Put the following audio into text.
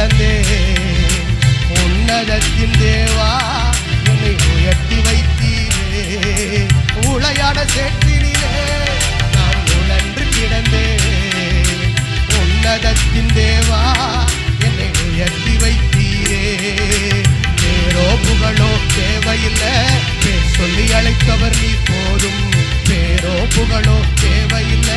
கிடந்தேன். உன்னதத்தின் தேவா என்னை உயர்த்தி வைத்தீரே. உளையாட சேற்றினிலே நான் உழன்று கிடந்தேன். உன்னதத்தின் தேவா என்னை உயர்த்தி வைத்தீரே. பேரோ புகழோ தேவையில்லை, பேர் சொல்லி அழைத்தவர் நீ போதும். பேரோ புகழோ தேவையில்லை,